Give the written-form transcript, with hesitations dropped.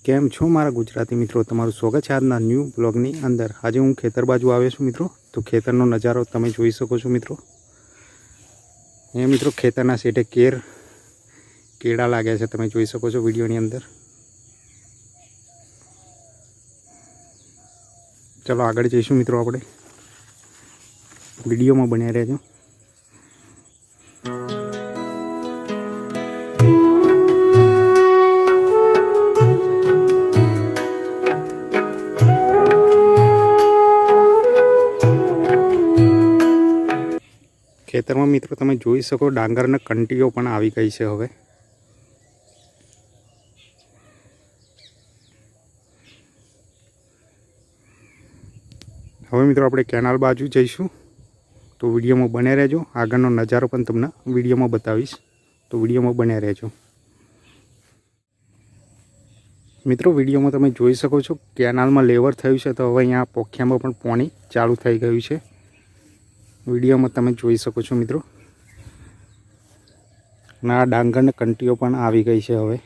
કેમ છો મારા ગુજરાતી મિત્રો, તમારું સ્વાગત છે આજના ન્યૂ બ્લોગની અંદર। આજે હું ખેતર બાજુ આવ્યો છું મિત્રો। તો ખેતરનો નજારો તમે જોઈ શકો છો મિત્રો। અહીંયા મિત્રો ખેતરના સેટે કેળા લાગ્યા છે, તમે જોઈ શકો છો વિડીયોની અંદર। ચલો આગળ જઈશું મિત્રો, આપણે વિડીયોમાં બન્યા રહેજો। ખેતરમાં મિત્રો તમે જોઈ શકો ડાંગરના કંટીઓ પણ આવી ગઈ છે। હવે મિત્રો આપણે કેનાલ બાજુ જઈશું, તો વિડીયોમાં બન્યા રહેજો। આગળનો નજારો પણ તમને વિડીયોમાં બતાવીશ, તો વિડીયોમાં બન્યા રહેજો મિત્રો। વિડીયોમાં તમે જોઈ શકો છો કેનાલમાં લેવર થયું છે, તો હવે અહીંયા પોખિયામાં પણ પાણી ચાલુ થઈ ગયું છે। વિડીયોમાં તમે જોઈ શકો છો મિત્રો, ના ડાંગરની કંટીઓ પણ આવી ગઈ છે હવે।